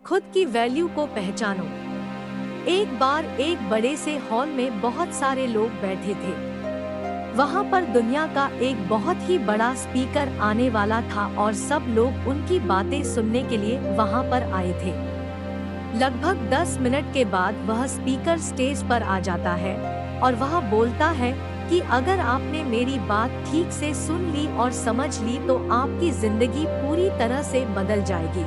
खुद की वैल्यू को पहचानो। एक बार एक बड़े से हॉल में बहुत सारे लोग बैठे थे। वहाँ पर दुनिया का एक बहुत ही बड़ा स्पीकर आने वाला था और सब लोग उनकी बातें सुनने के लिए वहाँ पर आए थे। लगभग 10 मिनट के बाद वह स्पीकर स्टेज पर आ जाता है और वह बोलता है कि अगर आपने मेरी बात ठीक से सुन ली और समझ ली तो आपकी जिंदगी पूरी तरह से बदल जाएगी।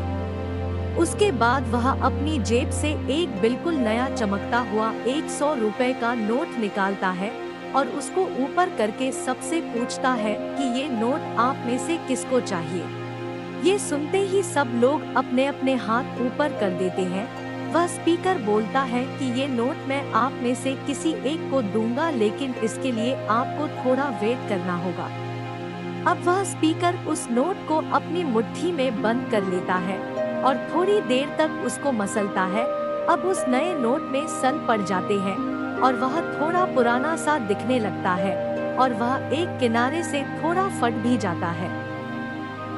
उसके बाद वह अपनी जेब से एक बिल्कुल नया चमकता हुआ 100 रुपए का नोट निकालता है और उसको ऊपर करके सबसे पूछता है कि ये नोट आप में से किसको चाहिए। ये सुनते ही सब लोग अपने अपने हाथ ऊपर कर देते हैं। वह स्पीकर बोलता है कि ये नोट मैं आप में से किसी एक को दूंगा, लेकिन इसके लिए आपको थोड़ा वेट करना होगा। अब वह स्पीकर उस नोट को अपनी मुट्ठी में बंद कर लेता है और थोड़ी देर तक उसको मसलता है। अब उस नए नोट में सल पड़ जाते हैं और वह थोड़ा पुराना सा दिखने लगता है और वह एक किनारे से थोड़ा फट भी जाता है।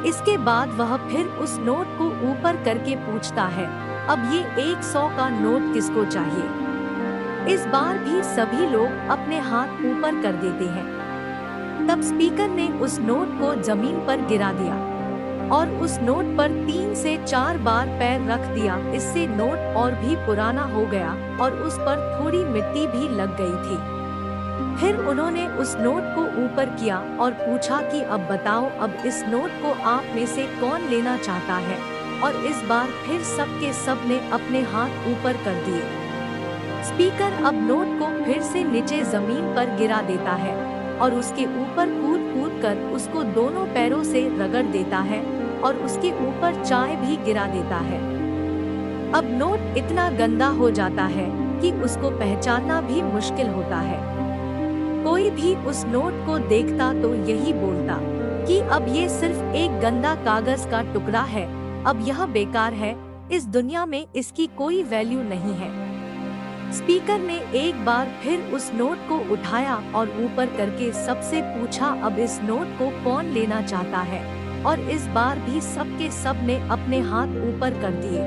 इसके बाद वह फिर उस नोट को ऊपर करके पूछता है, अब ये 100 का नोट किसको चाहिए। इस बार भी सभी लोग अपने हाथ ऊपर कर देते हैं। तब स्पीकर ने उस नोट को जमीन पर गिरा दिया और उस नोट पर 3 से 4 बार पैर रख दिया। इससे नोट और भी पुराना हो गया और उस पर थोड़ी मिट्टी भी लग गई थी। फिर उन्होंने उस नोट को ऊपर किया और पूछा कि अब बताओ, अब इस नोट को आप में से कौन लेना चाहता है। और इस बार फिर सबके सब ने अपने हाथ ऊपर कर दिए। स्पीकर अब नोट को फिर से नीचे जमीन पर गिरा देता है और उसके ऊपर कूद कूद कर उसको दोनों पैरों से रगड़ देता है और उसके ऊपर चाय भी गिरा देता है। अब नोट इतना गंदा हो जाता है कि उसको पहचानना भी मुश्किल होता है। कोई भी उस नोट को देखता तो यही बोलता कि अब ये सिर्फ एक गंदा कागज का टुकड़ा है, अब यह बेकार है, इस दुनिया में इसकी कोई वैल्यू नहीं है। स्पीकर ने एक बार फिर उस नोट को उठाया और ऊपर करके सबसे पूछा, अब इस नोट को कौन लेना चाहता है। और इस बार भी सबके सब ने अपने हाथ ऊपर कर दिए।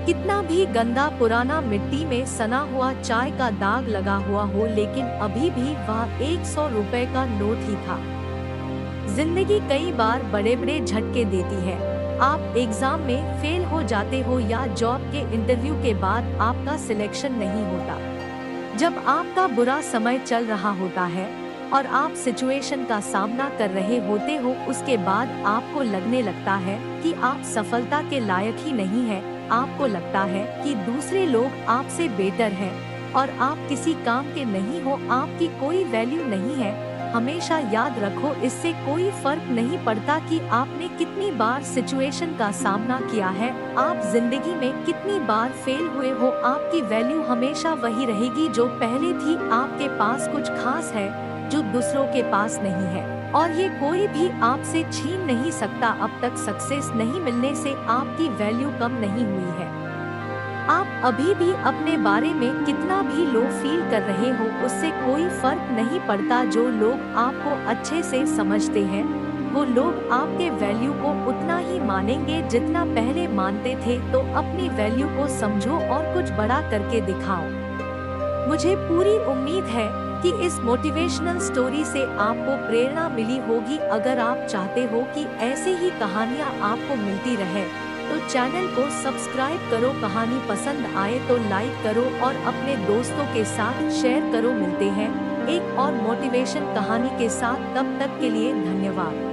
कितना भी गंदा पुराना मिट्टी में सना हुआ चाय का दाग लगा हुआ हो, लेकिन अभी भी वह 100 रुपए का नोट ही था। जिंदगी कई बार बड़े बड़े झटके देती है। आप एग्जाम में फेल हो जाते हो या जॉब के इंटरव्यू के बाद आपका सिलेक्शन नहीं होता। जब आपका बुरा समय चल रहा होता है और आप सिचुएशन का सामना कर रहे होते हो, उसके बाद आपको लगने लगता है कि आप सफलता के लायक ही नहीं है। आपको लगता है कि दूसरे लोग आपसे बेटर हैं और आप किसी काम के नहीं हो, आपकी कोई वैल्यू नहीं है। हमेशा याद रखो, इससे कोई फर्क नहीं पड़ता कि आपने कितनी बार सिचुएशन का सामना किया है, आप जिंदगी में कितनी बार फेल हुए हो, आपकी वैल्यू हमेशा वही रहेगी जो पहले थी। आपके पास कुछ खास है जो दूसरों के पास नहीं है और ये कोई भी आपसे छीन नहीं सकता। अब तक सक्सेस नहीं मिलने से आपकी वैल्यू कम नहीं हुई है। आप अभी भी अपने बारे में कितना भी लो फील कर रहे हो, उससे कोई फर्क नहीं पड़ता। जो लोग आपको अच्छे से समझते हैं वो लोग आपके वैल्यू को उतना ही मानेंगे जितना पहले मानते थे। तो अपनी वैल्यू को समझो और कुछ बड़ा करके दिखाओ। मुझे पूरी उम्मीद है कि इस मोटिवेशनल स्टोरी से आपको प्रेरणा मिली होगी। अगर आप चाहते हो कि ऐसे ही कहानियाँ आपको मिलती रहे तो चैनल को सब्सक्राइब करो। कहानी पसंद आए तो लाइक करो और अपने दोस्तों के साथ शेयर करो। मिलते हैं एक और मोटिवेशन कहानी के साथ, तब तक के लिए धन्यवाद।